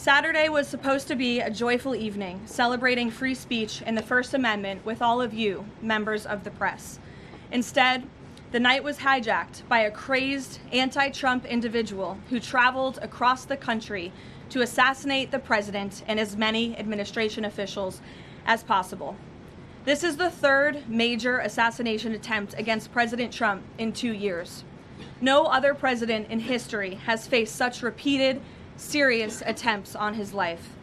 Saturday was supposed to be a joyful evening, celebrating free speech and the First Amendment with all of you, members of the press. Instead, the night was hijacked by a crazed anti-Trump individual who traveled across the country to assassinate the president and as many administration officials as possible. This is the third major assassination attempt against President Trump in 2 years. No other president in history has faced such repeated, serious attempts on his life.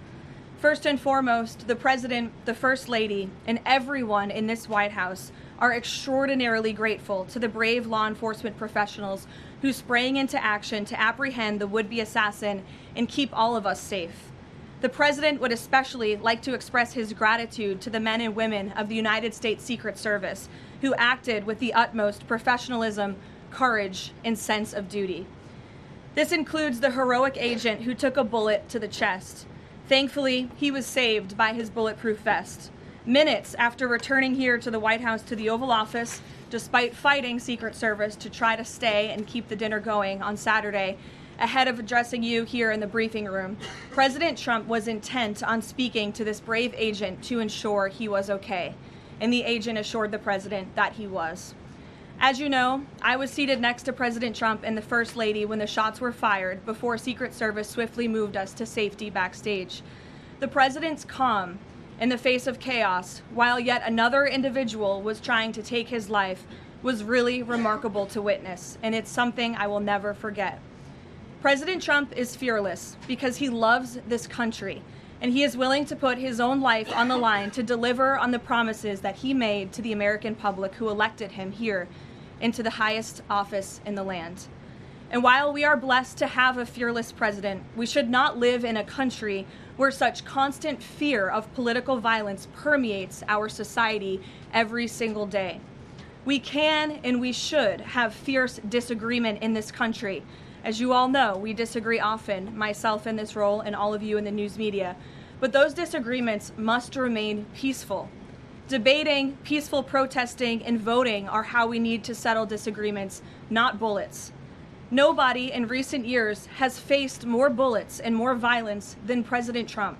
First and foremost, the president, the first lady, and everyone in this White House are extraordinarily grateful to the brave law enforcement professionals who sprang into action to apprehend the would-be assassin and keep all of us safe. The president would especially like to express his gratitude to the men and women of the United States Secret Service who acted with the utmost professionalism, courage, and sense of duty. This includes the heroic agent who took a bullet to the chest. Thankfully, he was saved by his bulletproof vest. Minutes after returning here to the White House to the Oval Office, despite fighting Secret Service to try to stay and keep the dinner going on Saturday, ahead of addressing you here in the briefing room, President Trump was intent on speaking to this brave agent to ensure he was okay. And the agent assured the president that he was. As you know, I was seated next to President Trump and the First Lady when the shots were fired before Secret Service swiftly moved us to safety backstage. The president's calm in the face of chaos, while yet another individual was trying to take his life, was really remarkable to witness, and it's something I will never forget. President Trump is fearless because he loves this country, and he is willing to put his own life on the line to deliver on the promises that he made to the American public who elected him here into the highest office in the land. And while we are blessed to have a fearless president, we should not live in a country where such constant fear of political violence permeates our society every single day. We can and we should have fierce disagreement in this country. As you all know, we disagree often, myself in this role and all of you in the news media, but those disagreements must remain peaceful. Debating, peaceful protesting, and voting are how we need to settle disagreements, not bullets. Nobody in recent years has faced more bullets and more violence than President Trump.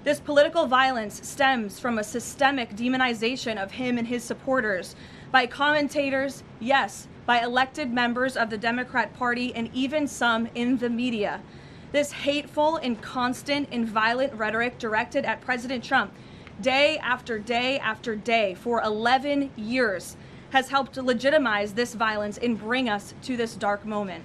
This political violence stems from a systemic demonization of him and his supporters by commentators, yes, by elected members of the Democrat Party, and even some in the media. This hateful and constant and violent rhetoric directed at President Trump day after day after day for 11 years has helped to legitimize this violence and bring us to this dark moment.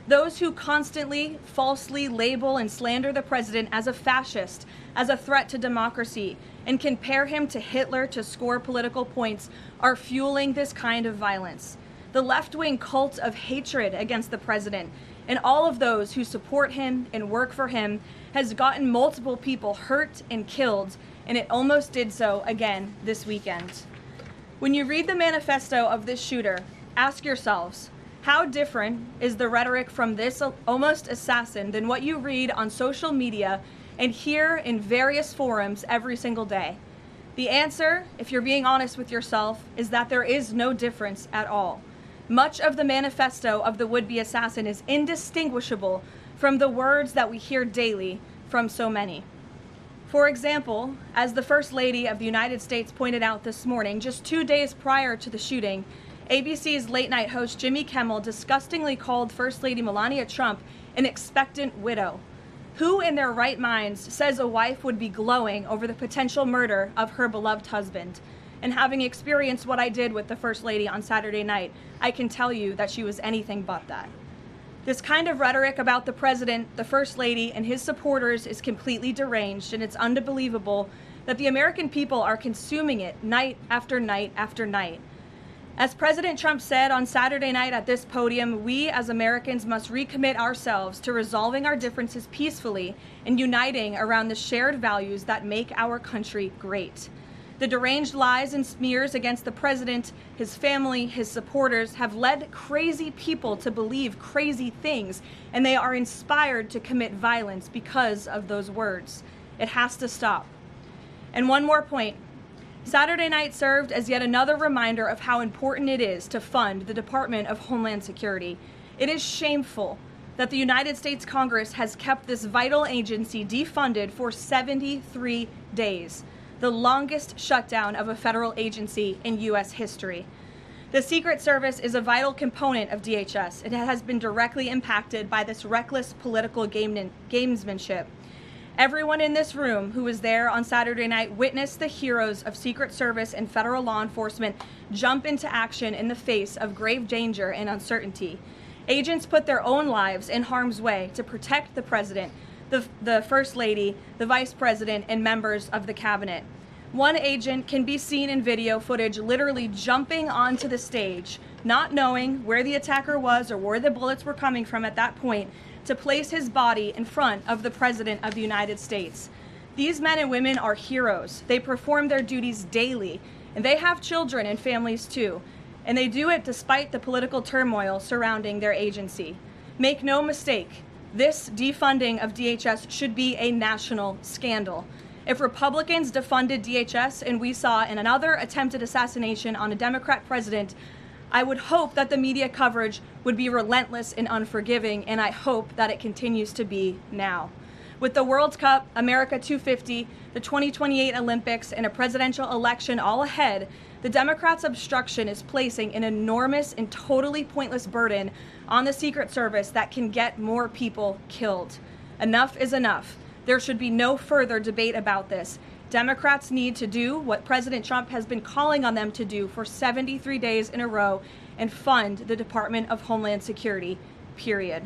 Those who constantly falsely label and slander the president as a fascist, as a threat to democracy, and compare him to Hitler to score political points are fueling this kind of violence. The left-wing cult of hatred against the president and all of those who support him and work for him has gotten multiple people hurt and killed, and it almost did so again this weekend. When you read the manifesto of this shooter, ask yourselves, how different is the rhetoric from this almost assassin than what you read on social media and hear in various forums every single day? The answer, if you're being honest with yourself, is that there is no difference at all. Much of the manifesto of the would-be assassin is indistinguishable from the words that we hear daily from so many. For example, as the First Lady of the United States pointed out this morning, just 2 days prior to the shooting, ABC's late-night host Jimmy Kimmel disgustingly called First Lady Melania Trump an expectant widow. Who in their right minds says a wife would be glowing over the potential murder of her beloved husband? And having experienced what I did with the First Lady on Saturday night, I can tell you that she was anything but that. This kind of rhetoric about the president, the First Lady, and his supporters is completely deranged, and it's unbelievable that the American people are consuming it night after night after night. As President Trump said on Saturday night at this podium, we as Americans must recommit ourselves to resolving our differences peacefully and uniting around the shared values that make our country great. The deranged lies and smears against the president, his family, his supporters have led crazy people to believe crazy things, and they are inspired to commit violence because of those words. It has to stop. And one more point. Saturday night served as yet another reminder of how important it is to fund the Department of Homeland Security. It is shameful that the United States Congress has kept this vital agency defunded for 73 days, the longest shutdown of a federal agency in U.S. history. The Secret Service is a vital component of DHS. It has been directly impacted by this reckless political gamesmanship. Everyone in this room who was there on Saturday night witnessed the heroes of Secret Service and federal law enforcement jump into action in the face of grave danger and uncertainty. Agents put their own lives in harm's way to protect the president, the First Lady, the Vice President, and members of the cabinet. One agent can be seen in video footage literally jumping onto the stage, not knowing where the attacker was or where the bullets were coming from at that point, to place his body in front of the President of the United States. These men and women are heroes. They perform their duties daily, and they have children and families too. And they do it despite the political turmoil surrounding their agency. Make no mistake, this defunding of DHS should be a national scandal. If Republicans defunded DHS and we saw another attempted assassination on a Democrat president, I would hope that the media coverage would be relentless and unforgiving, and I hope that it continues to be now. With the World Cup, America 250, the 2028 Olympics, and a presidential election all ahead, the Democrats' obstruction is placing an enormous and totally pointless burden on the Secret Service that can get more people killed. Enough is enough. There should be no further debate about this. Democrats need to do what President Trump has been calling on them to do for 73 days in a row and fund the Department of Homeland Security, period.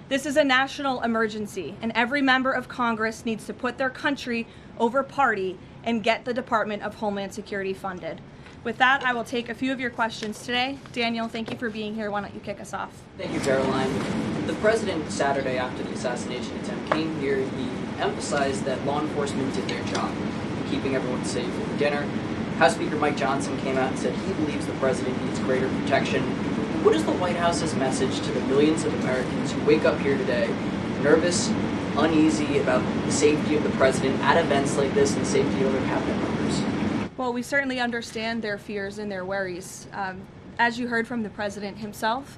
This is a national emergency, and every member of Congress needs to put their country over party and get the Department of Homeland Security funded. With that, I will take a few of your questions today. Daniel, thank you for being here. Why don't you kick us off? Thank you, Karoline. The president, Saturday after the assassination attempt, came here. He emphasized that law enforcement did their job, keeping everyone safe over dinner. House Speaker Mike Johnson came out and said he believes the president needs greater protection. What is the White House's message to the millions of Americans who wake up here today nervous, uneasy about the safety of the president at events like this and the safety of other cabinet members? Well, we certainly understand their fears and their worries. As you heard from the president himself,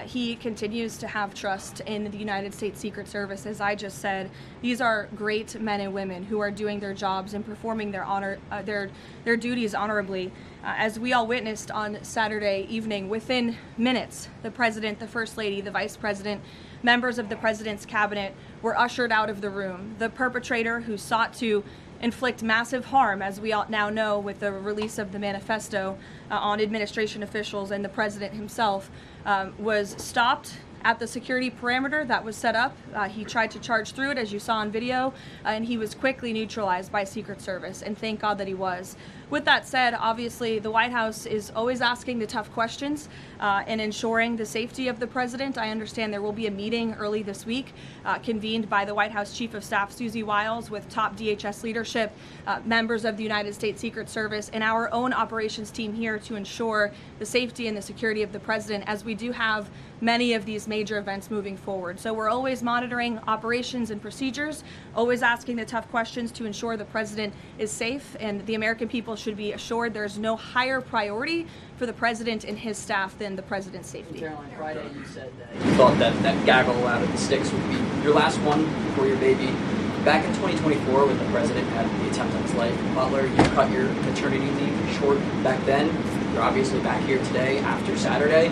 he continues to have trust in the United States Secret Service. As I just said, these are great men and women who are doing their jobs and performing their duties honorably. As we all witnessed on Saturday evening, within minutes, the president, the First Lady, the Vice President, members of the president's cabinet were ushered out of the room. The perpetrator who sought to inflict massive harm, as we all now know with the release of the manifesto on administration officials and the president himself, was stopped at the security perimeter that was set up. He tried to charge through it, as you saw on video, and he was quickly neutralized by Secret Service, and thank God that he was. With that said, obviously the White House is always asking the tough questions and ensuring the safety of the president. I understand there will be a meeting early this week convened by the White House Chief of Staff Susie Wiles with top DHS leadership, members of the United States Secret Service, and our own operations team here to ensure the safety and the security of the president, as we do have many of these major events moving forward. So we're always monitoring operations and procedures, always asking the tough questions to ensure the president is safe, and the American people should be assured there's no higher priority for the president and his staff than the president's safety. Karoline, Friday you said that you thought that gaggle out of the sticks would be your last one before your baby. Back in 2024, when the president had the attempt on his life in Butler, you cut your maternity leave short back then. You're obviously back here today after Saturday.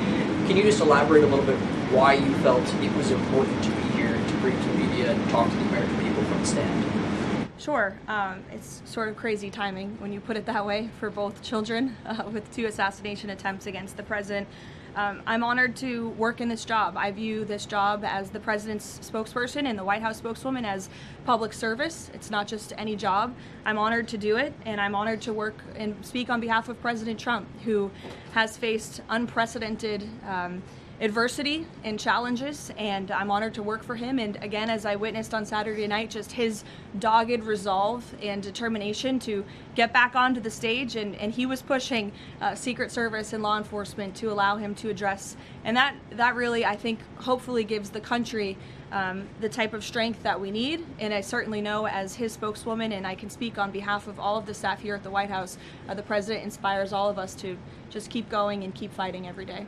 Can you just elaborate a little bit why you felt it was important to be here to bring to the media and talk to the American people from the stand? Sure. It's sort of crazy timing when you put it that way for both children with 2 assassination attempts against the president. I'm honored to work in this job. I view this job as the president's spokesperson and the White House spokeswoman as public service. It's not just any job. I'm honored to do it, and I'm honored to work and speak on behalf of President Trump, who has faced unprecedented adversity and challenges, and I'm honored to work for him. And again, as I witnessed on Saturday night, just his dogged resolve and determination to get back onto the stage, and he was pushing Secret Service and law enforcement to allow him to address, and that really, I think, hopefully gives the country the type of strength that we need. And I certainly know, as his spokeswoman, and I can speak on behalf of all of the staff here at the White House, the president inspires all of us to just keep going and keep fighting every day.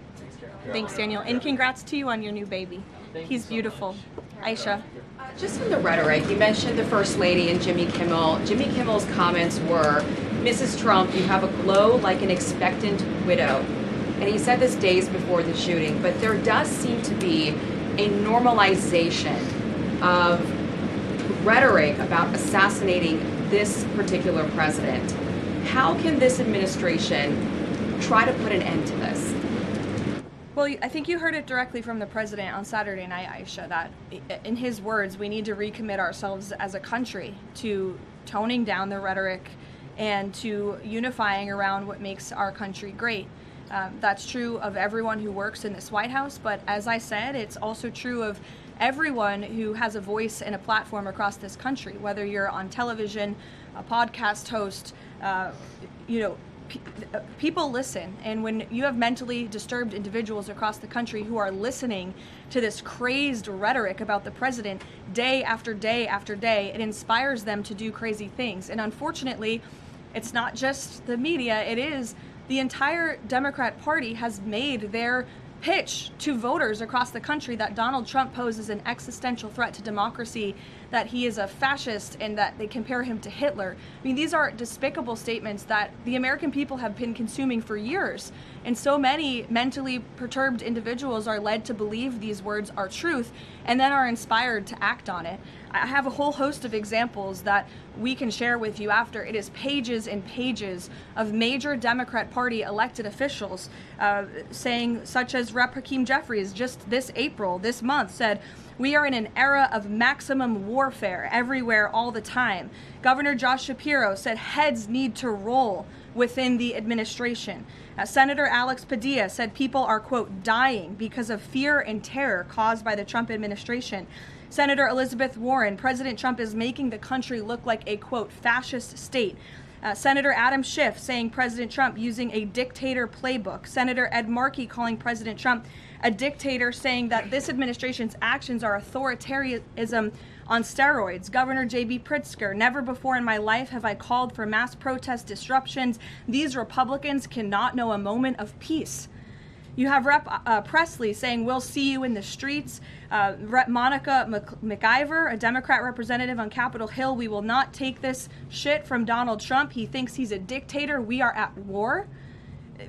Thanks, Daniel. And congrats to you on your new baby. He's beautiful. Aisha. Just on the rhetoric, you mentioned the First Lady and Jimmy Kimmel. Jimmy Kimmel's comments were, Mrs. Trump, you have a glow like an expectant widow. And he said this days before the shooting, but there does seem to be a normalization of rhetoric about assassinating this particular president. How can this administration try to put an end to this? Well, I think you heard it directly from the president on Saturday night, Aisha, that in his words, we need to recommit ourselves as a country to toning down the rhetoric and to unifying around what makes our country great. That's true of everyone who works in this White House, but as I said, it's also true of everyone who has a voice and a platform across this country, whether you're on television, a podcast host, people listen, and when you have mentally disturbed individuals across the country who are listening to this crazed rhetoric about the president day after day after day, it inspires them to do crazy things. And unfortunately, it's not just the media, it is the entire Democrat Party has made their pitch to voters across the country that Donald Trump poses an existential threat to democracy, that he is a fascist, and that they compare him to Hitler. I mean, these are despicable statements that the American people have been consuming for years. And so many mentally perturbed individuals are led to believe these words are truth and then are inspired to act on it. I have a whole host of examples that we can share with you after. It is pages and pages of major Democrat Party elected officials saying, such as Rep. Hakeem Jeffries just this month said, "We are in an era of maximum warfare everywhere all the time." Governor Josh Shapiro said heads need to roll within the administration. Senator Alex Padilla said people are, quote, dying because of fear and terror caused by the Trump administration. Senator Elizabeth Warren, President Trump is making the country look like a, quote, fascist state. Senator Adam Schiff saying President Trump using a dictator playbook. Senator Ed Markey calling President Trump a dictator, saying that this administration's actions are authoritarianism on steroids. Governor J.B. Pritzker, never before in my life have I called for mass protest disruptions. These Republicans cannot know a moment of peace. You have Rep. Presley saying, we'll see you in the streets. Rep. Monica McIver, a Democrat representative on Capitol Hill, we will not take this shit from Donald Trump. He thinks he's a dictator. We are at war.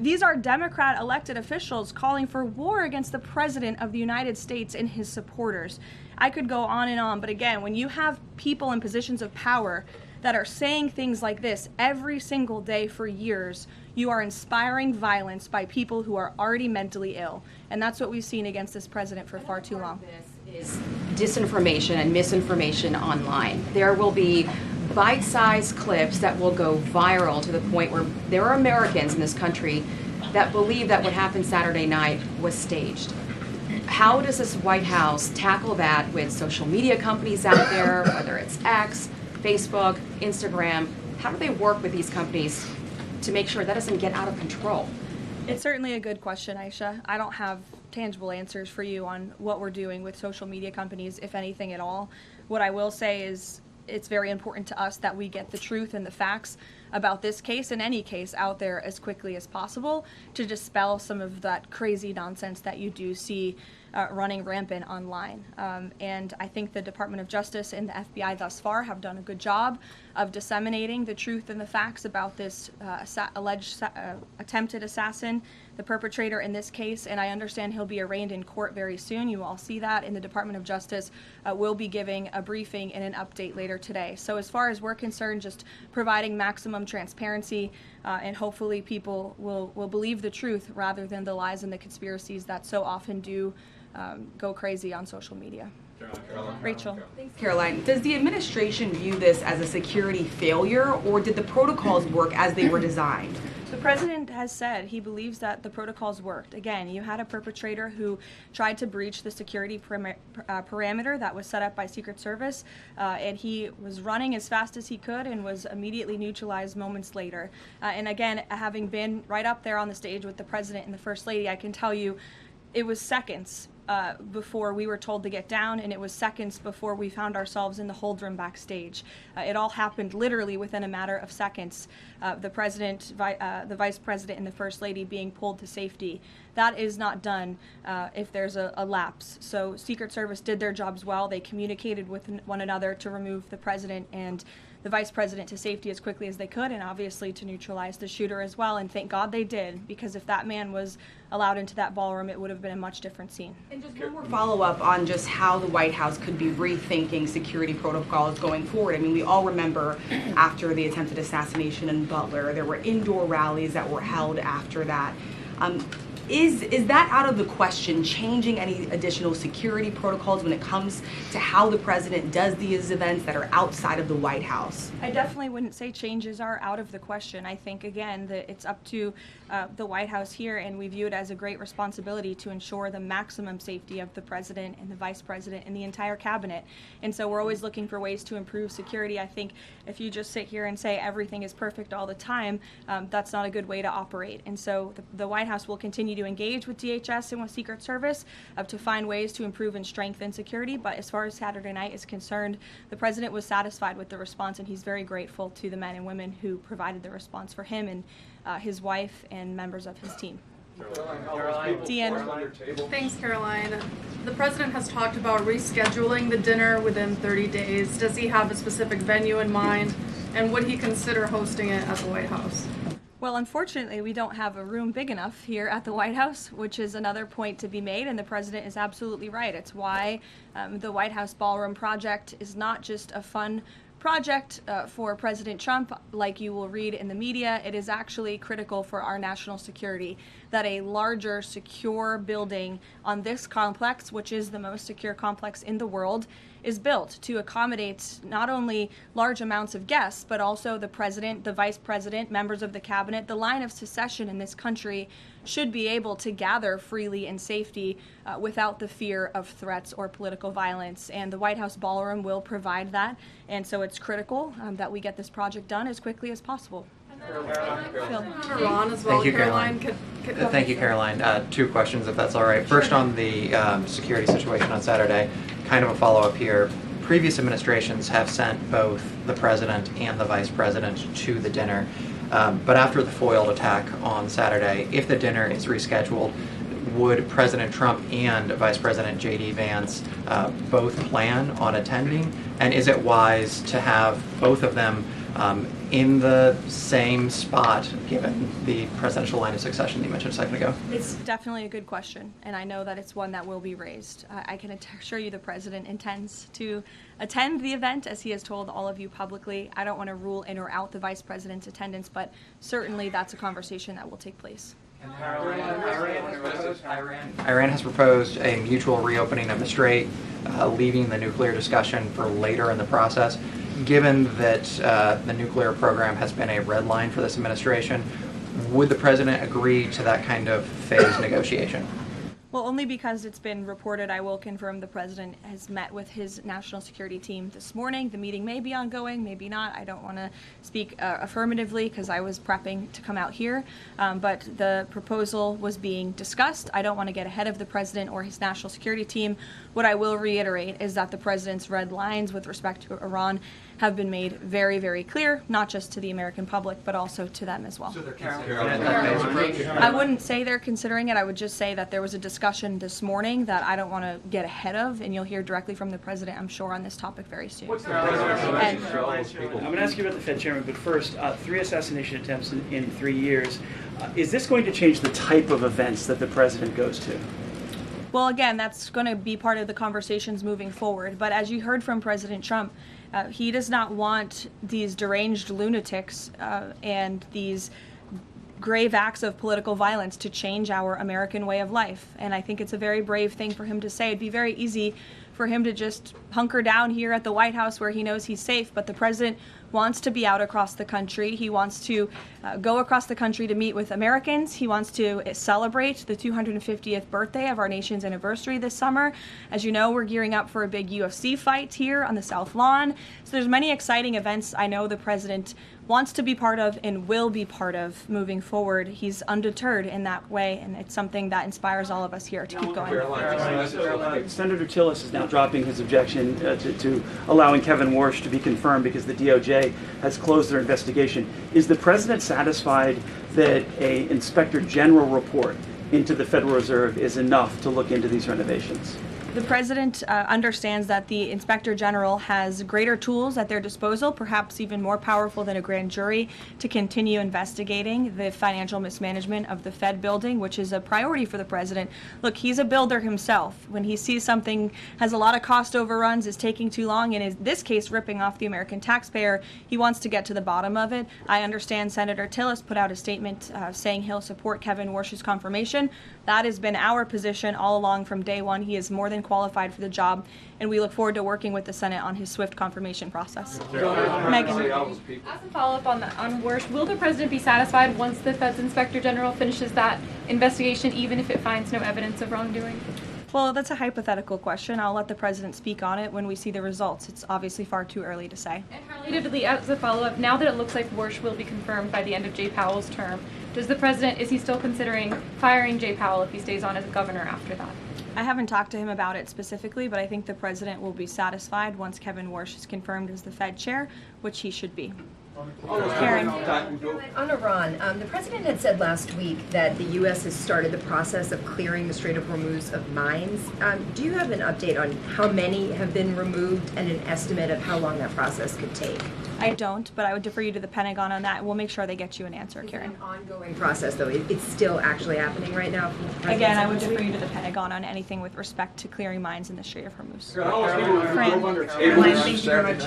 These are Democrat elected officials calling for war against the President of the United States and his supporters. I could go on and on, but again, when you have people in positions of power that are saying things like this every single day for years, you are inspiring violence by people who are already mentally ill. And that's what we've seen against this president for far too long. This is disinformation and misinformation online. There will be bite-sized clips that will go viral to the point where there are Americans in this country that believe that what happened Saturday night was staged. How does this White House tackle that with social media companies out there, whether it's X, Facebook, Instagram? How do they work with these companies to make sure that doesn't get out of control? It's certainly a good question, Aisha. I don't have tangible answers for you on what we're doing with social media companies, if anything at all. What I will say is it's very important to us that we get the truth and the facts about this case and any case out there as quickly as possible to dispel some of that crazy nonsense that you do see running rampant online. And I think the Department of Justice and the FBI thus far have done a good job of disseminating the truth and the facts about this alleged attempted assassin, the perpetrator in this case, and I understand he'll be arraigned in court very soon. You all see that, and the Department of Justice will be giving a briefing and an update later today. So as far as we're concerned, just providing maximum transparency, and hopefully people will believe the truth rather than the lies and the conspiracies that so often do go crazy on social media. Karoline. Rachel. Thanks, Karoline. Does the administration view this as a security failure, or did the protocols work as they were designed? The president has said he believes that the protocols worked. Again, you had a perpetrator who tried to breach the security parameter that was set up by Secret Service, and he was running as fast as he could and was immediately neutralized moments later. And again, having been right up there on the stage with the president and the First Lady, I can tell you it was seconds before we were told to get down, and it was seconds before we found ourselves in the hold room backstage. It all happened literally within a matter of seconds. The president, the vice president, and the First Lady being pulled to safety that is not done if there's a lapse. So Secret Service did their jobs well. They communicated with one another to remove the president and the vice president to safety as quickly as they could, and obviously to neutralize the shooter as well. And thank God they did, because if that man was allowed into that ballroom, it would have been a much different scene. And just one more follow-up on just how the White House could be rethinking security protocols going forward. I mean, we all remember after the attempted assassination in Butler, there were indoor rallies that were held after that. Is that out of the question, changing any additional security protocols when it comes to how the president does these events that are outside of the White House? I definitely wouldn't say changes are out of the question. I think, again, that it's up to the White House here, and we view it as a great responsibility to ensure the maximum safety of the president and the vice president and the entire cabinet. And so we're always looking for ways to improve security. I think if you just sit here and say everything is perfect all the time, that's not a good way to operate. And so the White House will continue to engage with DHS and with Secret Service to find ways to improve and strengthen security. But as far as Saturday night is concerned, the president was satisfied with the response, and he's very grateful to the men and women who provided the response for him and his wife and members of his team. Caroline. Thanks, Karoline. The president has talked about rescheduling the dinner within 30 days. Does he have a specific venue in mind, and would he consider hosting it at the White House? Well, unfortunately, we don't have a room big enough here at the White House, which is another point to be made, and the president is absolutely right. It's why the White House Ballroom project is not just a fun project for President Trump, like you will read in the media. It is actually critical for our national security that a larger, secure building on this complex, which is the most secure complex in the world, is built to accommodate not only large amounts of guests, but also the president, the vice president, members of the cabinet. The line of succession in this country should be able to gather freely in safety without the fear of threats or political violence. And the White House Ballroom will provide that. And so it's critical that we get this project done as quickly as possible. Iran as well. Thank you, Karoline. Thank you, Karoline. Two questions, if that's all right. First, on the security situation on Saturday, kind of a follow-up here. Previous administrations have sent both the president and the vice president to the dinner. But after the foiled attack on Saturday, if the dinner is rescheduled, would President Trump and Vice President J.D. Vance both plan on attending? And is it wise to have both of them in the same spot, given the presidential line of succession that you mentioned a second ago? It's definitely a good question, and I know that it's one that will be raised. I can assure you the president intends to attend the event, as he has told all of you publicly. I don't want to rule in or out the vice president's attendance, but certainly that's a conversation that will take place. Iran has proposed a mutual reopening of the Strait, leaving the nuclear discussion for later in the process. Given that the nuclear program has been a red line for this administration, would the president agree to that kind of phased negotiation? Well, only because it's been reported. I will confirm the president has met with his national security team this morning. The meeting may be ongoing, maybe not. I don't want to speak affirmatively because I was prepping to come out here, but the proposal was being discussed. I don't want to get ahead of the president or his national security team. What I will reiterate is that the president's red lines with respect to Iran have been made very, very clear, not just to the American public, but also to them as well. So they're considering that phased approach? I wouldn't say they're considering it. I would just say that there was a discussion this morning that I don't want to get ahead of, and you'll hear directly from the president, I'm sure, on this topic very soon. I'm going to ask you about the Fed chairman, but first, 3 assassination attempts in 3 years. Is this going to change the type of events that the president goes to? Well, again, that's going to be part of the conversations moving forward. But as you heard from President Trump, he does not want these deranged lunatics and these grave acts of political violence to change our American way of life. And I think it's a very brave thing for him to say. It'd be very easy for him to just hunker down here at the White House where he knows he's safe, but the president wants to be out across the country. He wants to go across the country to meet with Americans. He wants to celebrate the 250th birthday of our nation's anniversary this summer. As you know, we're gearing up for a big UFC fight here on the South Lawn. So there's many exciting events I know the president wants to be part of and will be part of moving forward. He's undeterred in that way, and it's something that inspires all of us here to keep going. Senator Tillis is now dropping his objection to allowing Kevin Warsh to be confirmed because the DOJ has closed their investigation. Is the president satisfied that an inspector general report into the Federal Reserve is enough to look into these renovations? The President understands that the Inspector General has greater tools at their disposal, perhaps even more powerful than a grand jury, to continue investigating the financial mismanagement of the Fed building, which is a priority for the President. Look, he's a builder himself. When he sees something has a lot of cost overruns, is taking too long, and in this case ripping off the American taxpayer, he wants to get to the bottom of it. I understand Senator Tillis put out a statement saying he'll support Kevin Warsh's confirmation. That has been our position all along from day one. He is more than qualified for the job, and we look forward to working with the Senate on his swift confirmation process. Megan. As a follow-up on Warsh, will the President be satisfied once the Fed's Inspector General finishes that investigation, even if it finds no evidence of wrongdoing? Well, that's a hypothetical question. I'll let the President speak on it when we see the results. It's obviously far too early to say. And relatedly, as a follow-up, now that it looks like Warsh will be confirmed by the end of Jay Powell's term, is he still considering firing Jay Powell if he stays on as governor after that? I haven't talked to him about it specifically, but I think the President will be satisfied once Kevin Warsh is confirmed as the Fed chair, which he should be. Karen. On Iran, the President had said last week that the U.S. has started the process of clearing the Strait of Hormuz of mines. Do you have an update on how many have been removed and an estimate of how long that process could take? I don't, but I would defer you to the Pentagon on that. We'll make sure they get you an answer, Karen. It's an ongoing process, though. It's still actually happening right now. Again, I would defer you to the Pentagon on anything with respect to clearing mines in the Strait of Hormuz. Caroline, thank you very much.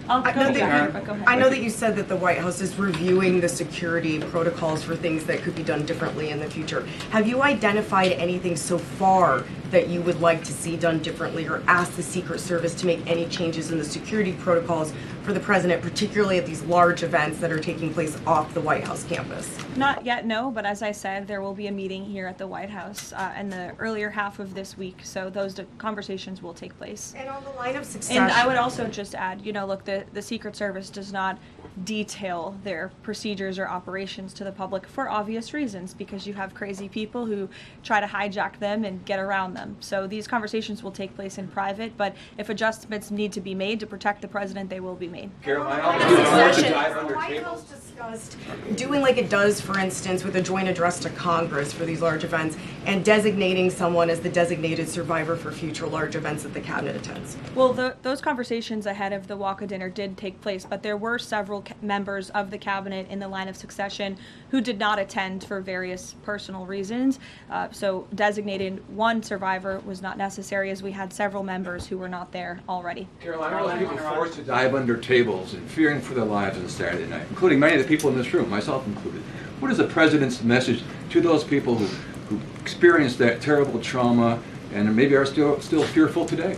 I know that you said that the White House is reviewing the security protocols for things that could be done differently in the future. Have you identified anything so far that you would like to see done differently, or ask the Secret Service to make any changes in the security protocols for the President, particularly at these large events that are taking place off the White House campus? Not yet, no, but as I said, there will be a meeting here at the White House in the earlier half of this week, so those conversations will take place. And on the line of succession. And I would also just add, look, the Secret Service does not detail their procedures or operations to the public for obvious reasons, because you have crazy people who try to hijack them and get around them. So these conversations will take place in private, but if adjustments need to be made to protect the President, they will be made. Caroline, the White House discussed doing like it does, for instance, with a joint address to Congress for these large events, and designating someone as the designated survivor for future large events that the Cabinet attends. Well, those conversations ahead of the walk-a dinner did take place, but there were several members of the Cabinet in the line of succession who did not attend for various personal reasons. So designating one survivor was not necessary, as we had several members who were not there already. Caroline, all the people forced to dive under tables and fearing for their lives on Saturday night, including many of the people in this room, myself included. What is the President's message to those people who experienced that terrible trauma and maybe are still fearful today?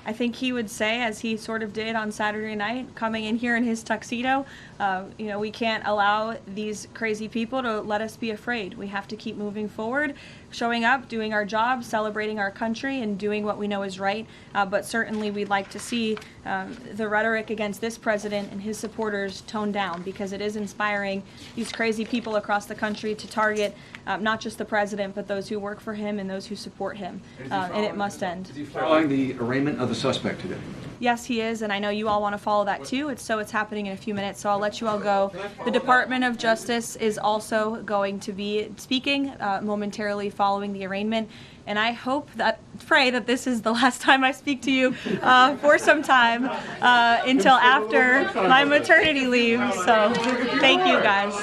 I think he would say, as he sort of did on Saturday night, coming in here in his tuxedo, we can't allow these crazy people to let us be afraid. We have to keep moving forward, showing up, doing our job, celebrating our country, and doing what we know is right. But certainly we'd like to see the rhetoric against this president and his supporters toned down, because it is inspiring these crazy people across the country to target not just the president, but those who work for him and those who support him. And it must end. Is he following the arraignment of the suspect today? Yes, he is, and I know you all want to follow that too. It's happening in a few minutes, so I'll let you all go. The Department of Justice is also going to be speaking momentarily following the arraignment, and I pray that this is the last time I speak to you for some time until after my maternity leave. So thank you guys.